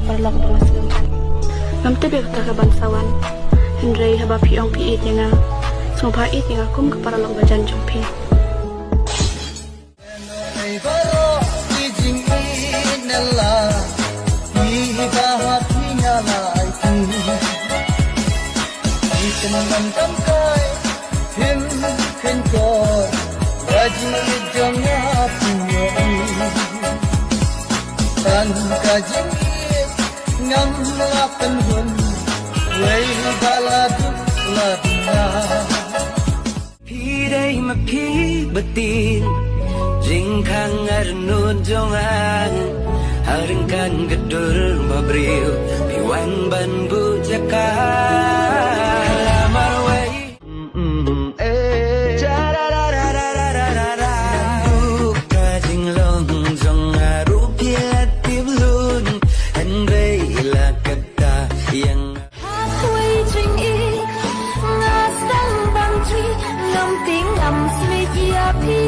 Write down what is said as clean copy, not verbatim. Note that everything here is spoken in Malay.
parlok bangas gampan. Ngam tebe ka bangsawan. Hendrai haba piong pi it nga. Sumpa it nga kum ka parlok bajan jumpi. Ngam lapan hun way baladu labna pi dai ma pi betin jing khang arnun jongan harengkan gedur mabril pi wan ban bu jaka lamar way Ngâm tiếng ngầm suy chia phi